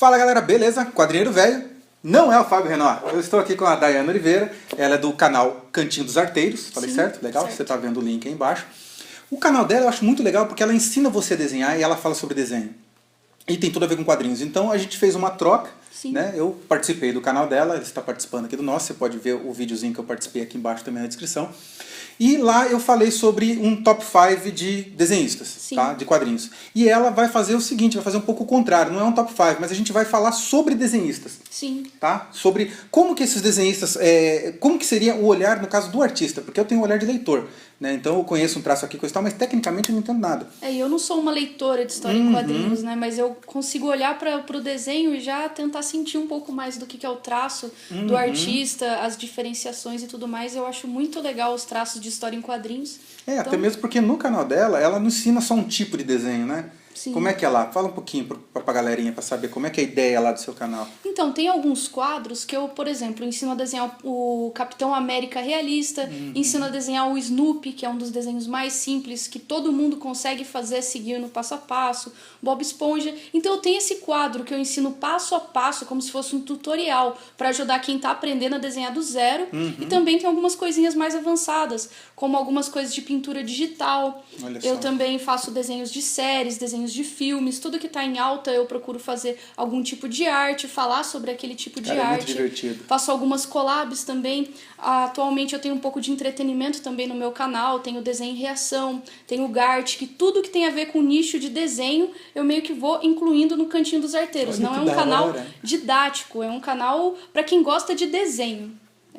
Fala galera, beleza? Quadrinheiro Velho, não é o Fábio Renó. Eu estou aqui com a Dayana Oliveira, ela é do canal Cantinho dos Arteiros, falei certo? Legal? Certo. Você está vendo o link aí embaixo. O canal dela eu acho muito legal porque ela ensina você a desenhar e ela fala sobre desenho. E tem tudo a ver com quadrinhos. Então a gente fez uma troca, né? Eu participei do canal dela, ela está participando aqui do nosso, você pode ver o videozinho que eu participei aqui embaixo também na descrição. E lá eu falei sobre um top 5 de desenhistas, tá? De quadrinhos. E ela vai fazer o seguinte, vai fazer um pouco o contrário, não é um top 5, mas a gente vai falar sobre desenhistas. Sim. Tá? Sobre como que esses desenhistas, como que seria o olhar no caso do artista, porque eu tenho um olhar de leitor, né? Então eu conheço um traço aqui, coisa e tal, mas tecnicamente eu não entendo nada. Eu não sou uma leitora de história em quadrinhos, né? Mas eu consigo olhar para o desenho e já tentar sentir um pouco mais do que é o traço do artista, as diferenciações e tudo mais. Eu acho muito legal os traços de história em quadrinhos. Então... até mesmo porque no canal dela, ela não ensina só um tipo de desenho, né? Sim. Como é que é lá? Fala um pouquinho pra galerinha, pra saber como é que é a ideia lá do seu canal. Então, tem alguns quadros que eu, por exemplo, ensino a desenhar o Capitão América realista, ensino a desenhar o Snoopy, que é um dos desenhos mais simples, que todo mundo consegue fazer seguindo passo a passo, Bob Esponja. Então eu tenho esse quadro que eu ensino passo a passo, como se fosse um tutorial, para ajudar quem está aprendendo a desenhar do zero. E também tem algumas coisinhas mais avançadas, como algumas coisas de pintura digital. Eu também faço desenhos de séries, desenhos de filmes, tudo que está em alta eu procuro fazer algum tipo de arte, falar sobre aquele tipo de arte. É muito divertido. Faço algumas collabs também. Atualmente eu tenho um pouco de entretenimento também no meu canal, tenho desenho e reação, tenho Gart, que tudo que tem a ver com nicho de desenho eu meio que vou incluindo no Cantinho dos Arteiros. Não é um canal didático, é um canal para quem gosta de desenho.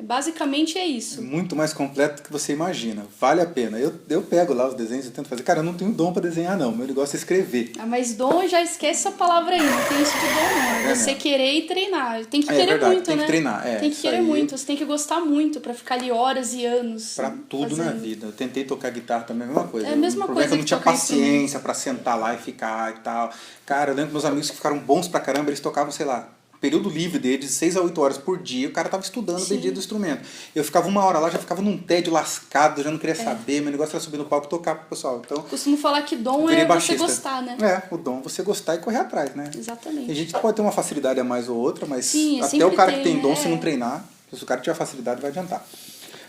Basicamente é isso. É muito mais completo do que você imagina. Vale a pena. Eu pego lá os desenhos e tento fazer. Cara, eu não tenho dom pra desenhar, não. Meu negócio é escrever. Mas dom, já esquece essa palavra aí. Não tem isso de dom, não. Você querer e treinar. Tem que querer muito, tem né? Que treinar. Tem que querer muito. Você tem que gostar muito pra ficar ali horas e anos. Pra tudo na vida. Eu tentei tocar guitarra também, a mesma coisa. É a mesma coisa. Que eu não tinha paciência pra sentar lá e ficar e tal. Cara, eu lembro que meus amigos que ficaram bons pra caramba, eles tocavam, sei lá, período livre deles, de 6 a 8 horas por dia, o cara tava estudando o dia do instrumento. Eu ficava uma hora lá, já ficava num tédio lascado, já não queria saber, meu negócio era subir no palco e tocar pro pessoal. Então, costumo falar que dom é você gostar, né? O dom é você gostar e correr atrás, né? Exatamente. A gente pode ter uma facilidade a mais ou outra, mas até o cara que tem dom, se não treinar, se o cara tiver facilidade, vai adiantar.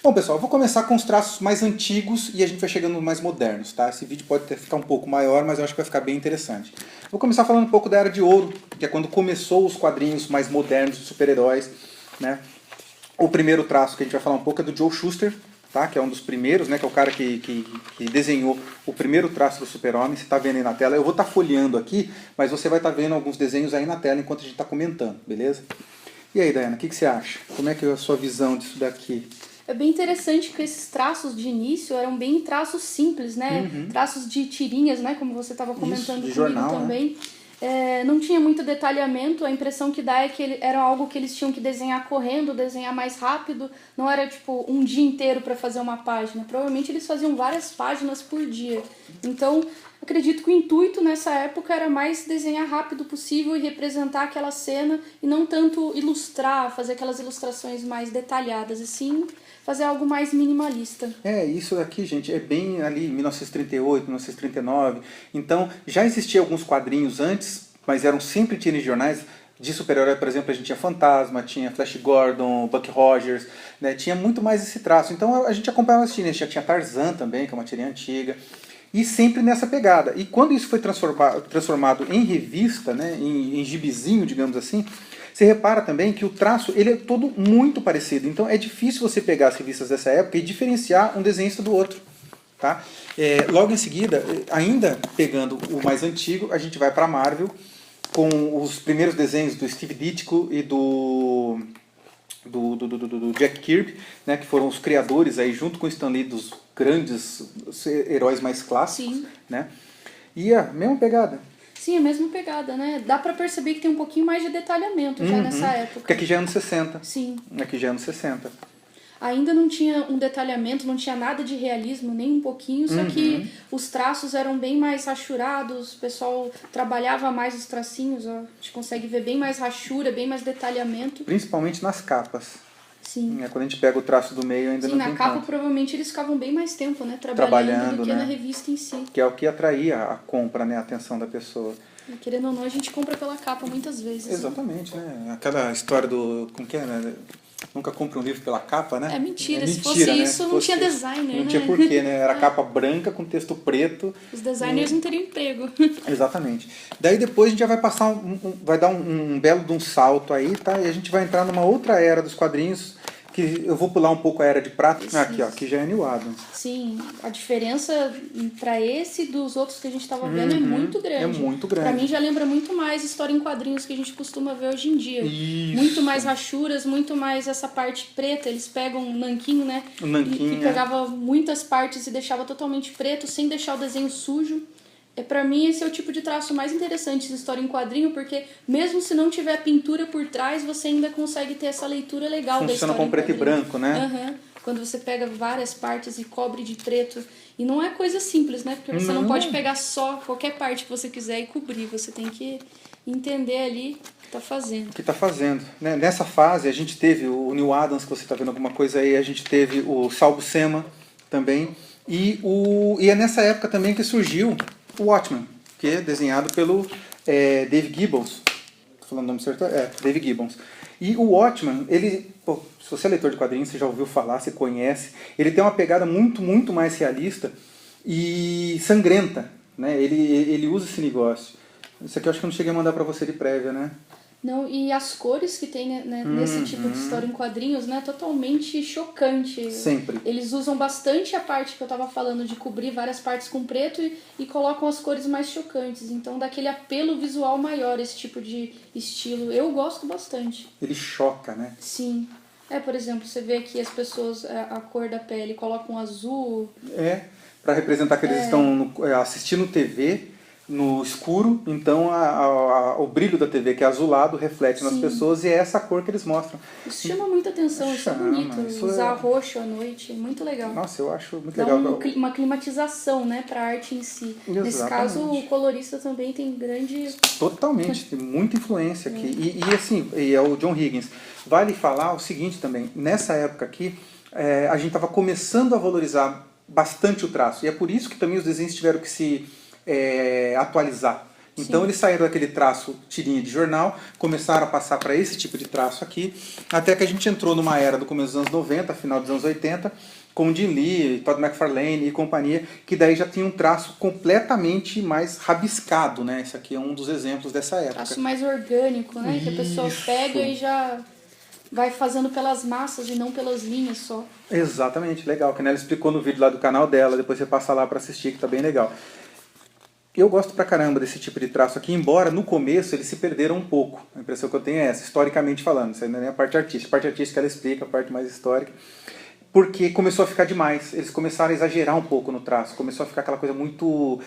Bom, pessoal, eu vou começar com os traços mais antigos e a gente vai chegando nos mais modernos, tá? Esse vídeo pode ficar um pouco maior, mas eu acho que vai ficar bem interessante. Vou começar falando um pouco da Era de Ouro, que é quando começou os quadrinhos mais modernos de super-heróis, né? O primeiro traço que a gente vai falar um pouco é do Joe Shuster, tá? Que é um dos primeiros, né? Que é o cara que desenhou o primeiro traço do Super-Homem. Você está vendo aí na tela. Eu vou estar folheando aqui, mas você vai estar vendo alguns desenhos aí na tela enquanto a gente está comentando, beleza? E aí, Dayana, o que você acha? Como é que é a sua visão disso daqui? É bem interessante que esses traços de início eram bem traços simples, né? Traços de tirinhas, né? Como você estava comentando comigo jornal, também. Né? Não tinha muito detalhamento, a impressão que dá é que era algo que eles tinham que desenhar correndo, desenhar mais rápido. Não era tipo um dia inteiro para fazer uma página. Provavelmente eles faziam várias páginas por dia. Então, acredito que o intuito nessa época era mais desenhar rápido possível e representar aquela cena e não tanto ilustrar, fazer aquelas ilustrações mais detalhadas, assim, fazer algo mais minimalista. Isso daqui, gente, é bem ali 1938, 1939. Então, já existia alguns quadrinhos antes, mas eram sempre tiras de jornais. De super-herói, por exemplo, a gente tinha Fantasma, tinha Flash Gordon, Buck Rogers, né? Tinha muito mais esse traço. Então a gente acompanhava as tirinhas, já tinha Tarzan também, que é uma tirinha antiga. E sempre nessa pegada. E quando isso foi transformado em revista, né, em gibizinho, digamos assim, você repara também que o traço ele é todo muito parecido. Então é difícil você pegar as revistas dessa época e diferenciar um desenhista do outro. Tá? Logo em seguida, ainda pegando o mais antigo, a gente vai para a Marvel, com os primeiros desenhos do Steve Ditko e do Jack Kirby, né, que foram os criadores, aí, junto com o Stan Lee, dos grandes heróis mais clássicos. Sim. Né? E a mesma pegada. Sim, a mesma pegada, né? Dá pra perceber que tem um pouquinho mais de detalhamento já nessa época. Porque aqui já é anos 60. Sim. Aqui já é anos 60. Ainda não tinha um detalhamento, não tinha nada de realismo, nem um pouquinho, só que os traços eram bem mais rachurados, o pessoal trabalhava mais os tracinhos, ó. A gente consegue ver bem mais rachura, bem mais detalhamento. Principalmente nas capas. Sim. Quando a gente pega o traço do meio ainda não tem na capa tanto. Provavelmente eles ficavam bem mais tempo, né? Trabalhando do que né? na revista em si. Que é o que atraía a compra, né? A atenção da pessoa. E, querendo ou não, a gente compra pela capa muitas vezes. Exatamente, né? Aquela história do... Como que é, né? Nunca compra um livro pela capa, né? É mentira, se mentira, fosse né? isso, não tinha designer, não né? tinha porquê, né? Era capa branca com texto preto. Os designers não teriam emprego. Exatamente. Daí depois a gente já vai passar vai dar um belo de um salto aí, tá? E a gente vai entrar numa outra era dos quadrinhos, que eu vou pular um pouco a era de prata. Aqui, ó, que já é Neil Adams. Sim, a diferença para esse dos outros que a gente estava vendo é muito grande. É muito grande. Para mim já lembra muito mais história em quadrinhos que a gente costuma ver hoje em dia. Isso. Muito mais rachuras, muito mais essa parte preta. Eles pegam um nanquim, né? O nanquim, e pegava muitas partes e deixava totalmente preto, sem deixar o desenho sujo. Para mim esse é o tipo de traço mais interessante de história em quadrinho, porque mesmo se não tiver pintura por trás, você ainda consegue ter essa leitura legal da história. Funciona com preto e branco, né? Uhum. Quando você pega várias partes e cobre de preto. E não é coisa simples, né? Porque você não pode pegar só qualquer parte que você quiser e cobrir. Você tem que entender ali o que tá fazendo. O que está fazendo. Né? Nessa fase a gente teve o Neil Adams, que você está vendo alguma coisa aí, a gente teve o Sal Buscema também. E é nessa época também que surgiu o Watchmen, que é desenhado pelo Dave Gibbons. Estou falando o nome certo? Dave Gibbons. E o Watchmen, ele, se você é leitor de quadrinhos, você já ouviu falar, você conhece, ele tem uma pegada muito, muito mais realista e sangrenta, né? Ele usa esse negócio. Isso aqui eu acho que eu não cheguei a mandar para você de prévia, né? Não, e as cores que tem, né, nesse tipo de história em quadrinhos, né, totalmente chocante. Sempre. Eles usam bastante a parte que eu tava falando de cobrir várias partes com preto e colocam as cores mais chocantes. Então dá aquele apelo visual maior esse tipo de estilo. Eu gosto bastante. Ele choca, né? Sim. Por exemplo, você vê aqui as pessoas, a cor da pele, colocam azul. Para representar que eles estão assistindo TV no escuro, então o brilho da TV, que é azulado, reflete nas pessoas e é essa cor que eles mostram. Isso chama muita atenção, isso é bonito. Usar roxo à noite, muito legal. Nossa, eu acho muito Dá legal. uma climatização, né, para a arte em si. Exatamente. Nesse caso, o colorista também tem grande... Totalmente, tem muita influência aqui. E assim, é o John Higgins. Vale falar o seguinte também, nessa época aqui, a gente estava começando a valorizar bastante o traço, e é por isso que também os desenhos tiveram que se atualizar. Então eles saíram daquele traço tirinha de jornal, começaram a passar para esse tipo de traço aqui, até que a gente entrou numa era do começo dos anos 90, final dos anos 80, com Jim Lee, Todd McFarlane e companhia, que daí já tinha um traço completamente mais rabiscado, né? Esse aqui é um dos exemplos dessa época. Traço mais orgânico, né? Que a pessoa pega e já vai fazendo pelas massas e não pelas linhas só. Exatamente, legal. Que ela explicou no vídeo lá do canal dela, depois você passa lá para assistir, que tá bem legal. Eu gosto pra caramba desse tipo de traço aqui, embora no começo eles se perderam um pouco. A impressão que eu tenho é essa, historicamente falando. Isso ainda nem é a parte artística. A parte artística ela explica, a parte mais histórica. Porque começou a ficar demais. Eles começaram a exagerar um pouco no traço. Começou a ficar aquela coisa muito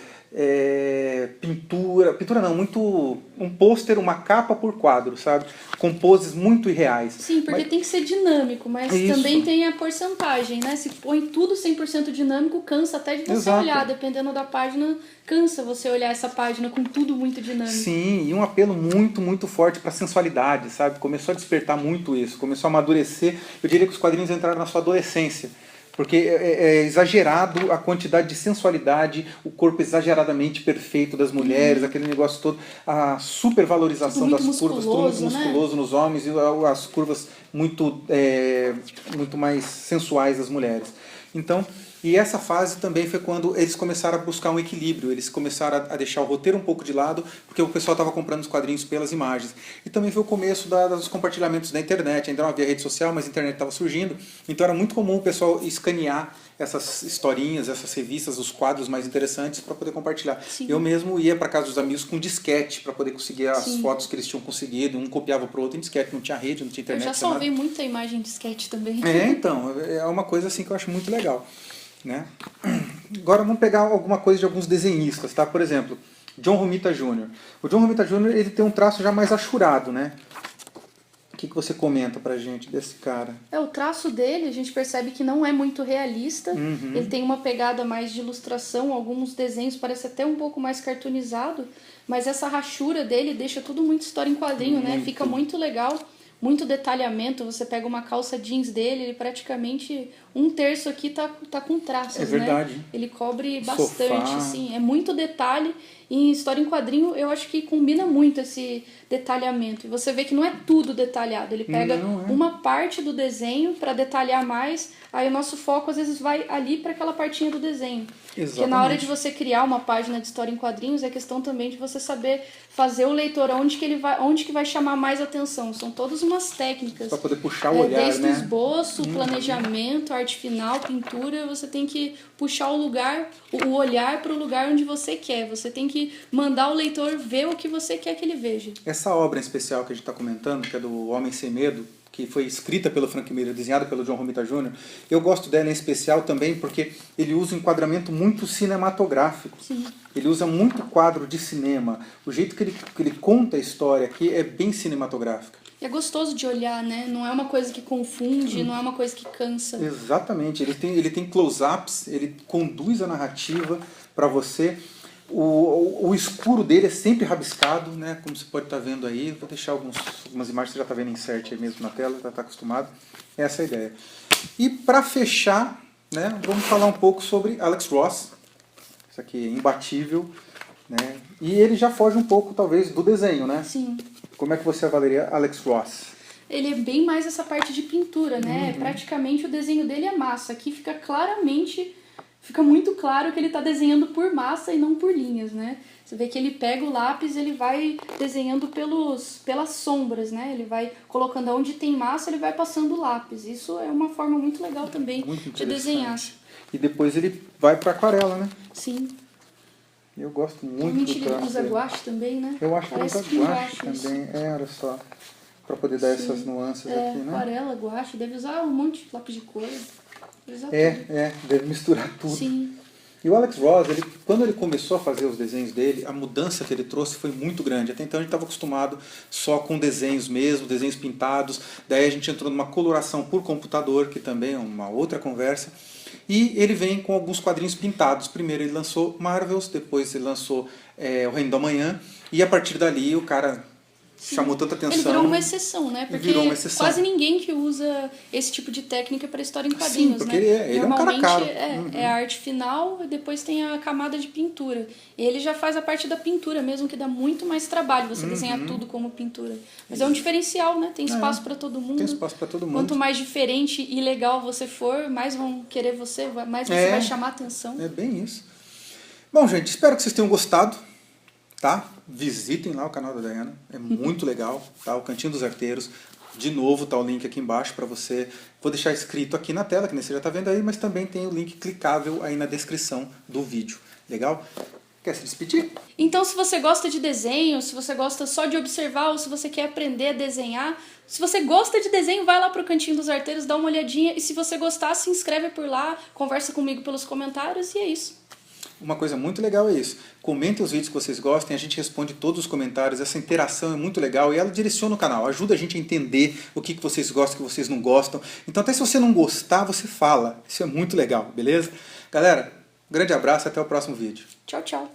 pintura não, muito um pôster, uma capa por quadro, sabe? Com poses muito irreais. Sim, porque tem que ser dinâmico, mas também tem a porcentagem, né? Se põe tudo 100% dinâmico, cansa até de você olhar, dependendo da página, cansa você olhar essa página com tudo muito dinâmico. Sim, e um apelo muito, muito forte para a sensualidade, sabe? Começou a despertar muito isso, começou a amadurecer. Eu diria que os quadrinhos entraram na sua adolescência. Porque é exagerado a quantidade de sensualidade, o corpo exageradamente perfeito das mulheres, aquele negócio todo, a supervalorização das curvas, tudo muito musculoso nos homens e as curvas muito mais sensuais das mulheres. Então, e essa fase também foi quando eles começaram a buscar um equilíbrio, eles começaram a deixar o roteiro um pouco de lado, porque o pessoal estava comprando os quadrinhos pelas imagens. E também foi o começo dos compartilhamentos da internet, ainda não havia rede social, mas a internet estava surgindo, então era muito comum o pessoal escanear essas historinhas, essas revistas, os quadros mais interessantes para poder compartilhar. Sim. Eu mesmo ia para casa dos amigos com disquete para poder conseguir as fotos que eles tinham conseguido, um copiava para o outro em disquete, não tinha rede, não tinha internet. Eu já salvei muita imagem em disquete também. Então, é uma coisa assim que eu acho muito legal. Né? Agora vamos pegar alguma coisa de alguns desenhistas, tá? Por exemplo, John Romita Jr. O John Romita Jr. ele tem um traço já mais achurado, né? O que você comenta pra gente desse cara? O traço dele, a gente percebe que não é muito realista. Ele tem uma pegada mais de ilustração, alguns desenhos parecem até um pouco mais cartoonizado, mas essa rachura dele deixa tudo muito história em quadrinho, né? Fica muito legal. Muito detalhamento, você pega uma calça jeans dele, ele praticamente um terço aqui tá com traços, É verdade. né? Ele cobre bastante, Sofá. assim, é muito detalhe. E em história em quadrinho, eu acho que combina muito esse detalhamento. E você vê que não é tudo detalhado. Ele pega uma parte do desenho para detalhar mais, aí o nosso foco às vezes vai ali para aquela partinha do desenho. Exatamente. Porque na hora de você criar uma página de história em quadrinhos, é questão também de você saber fazer o leitor onde que vai chamar mais atenção. São todas umas técnicas. Para poder puxar o olhar, desde né? o esboço, o planejamento, a arte final, pintura, você tem que puxar o olhar para o lugar onde você quer. Você tem que mandar o leitor ver o que você quer que ele veja. Essa obra em especial que a gente está comentando, que é do Homem Sem Medo, que foi escrita pelo Frank Miller, desenhada pelo John Romita Jr., eu gosto dela em especial também porque ele usa um enquadramento muito cinematográfico. Sim. Ele usa muito quadro de cinema. O jeito que ele conta a história aqui é bem cinematográfica. É gostoso de olhar, né? Não é uma coisa que confunde, não é uma coisa que cansa. Exatamente. Ele tem close-ups, ele conduz a narrativa para você. O escuro dele é sempre rabiscado, né? Como você pode estar vendo aí. Vou deixar algumas imagens, você já está vendo insert aí mesmo na tela, já está acostumado. Essa é a ideia. E para fechar, né, vamos falar um pouco sobre Alex Ross. Isso aqui é imbatível, né? E ele já foge um pouco, talvez, do desenho, né? Sim. Como é que você avaliaria Alex Ross? Ele é bem mais essa parte de pintura, né? Praticamente o desenho dele é massa. Aqui fica muito claro que ele está desenhando por massa e não por linhas, né? Você vê que ele pega o lápis, ele vai desenhando pelas sombras, né? Ele vai colocando onde tem massa, ele vai passando o lápis. Isso é uma forma muito legal também de desenhar. E depois ele vai para aquarela, né? Sim. Eu gosto muito Realmente do ele traço usa dele. guache também, né? Eu acho que ele Parece usa que guache guache, também. Olha só. Para poder dar essas nuances aqui, né? Aquarela, guache, deve usar um monte de lápis de cor. Deve usar tudo. Deve misturar tudo. Sim. E o Alex Ross, quando ele começou a fazer os desenhos dele, a mudança que ele trouxe foi muito grande. Até então a gente estava acostumado só com desenhos mesmo, desenhos pintados. Daí a gente entrou numa coloração por computador, que também é uma outra conversa. E ele vem com alguns quadrinhos pintados. Primeiro ele lançou Marvels, depois ele lançou O Reino do Amanhã. E a partir dali o cara chamou tanta atenção. Ele virou uma exceção, né? Porque virou uma exceção. quase ninguém que usa esse tipo de técnica para história em quadrinhos, Sim, porque né? ele é um cara caro. É a arte final e depois tem a camada de pintura. E ele já faz a parte da pintura mesmo, que dá muito mais trabalho você desenhar tudo como pintura. Mas é um diferencial, né? Tem espaço para todo mundo. Tem espaço para todo mundo. Quanto mais diferente e legal você for, mais vão querer você, mais você vai chamar atenção. É bem isso. Bom, gente, espero que vocês tenham gostado. Tá? Visitem lá o canal da Dayana, é muito legal, tá? O Cantinho dos Arteiros. De novo, tá o link aqui embaixo para você. Vou deixar escrito aqui na tela, que você já está vendo aí, mas também tem o link clicável aí na descrição do vídeo. Legal? Quer se despedir? Então, se você gosta de desenho, se você gosta só de observar, ou se você quer aprender a desenhar, se você gosta de desenho, vai lá pro Cantinho dos Arteiros, dá uma olhadinha. E se você gostar, se inscreve por lá, conversa comigo pelos comentários e é isso. Uma coisa muito legal é isso. Comentem os vídeos que vocês gostem, a gente responde todos os comentários, essa interação é muito legal e ela direciona o canal, ajuda a gente a entender o que vocês gostam, o que vocês não gostam. Então até se você não gostar, você fala. Isso é muito legal, beleza? Galera, um grande abraço e até o próximo vídeo. Tchau, tchau.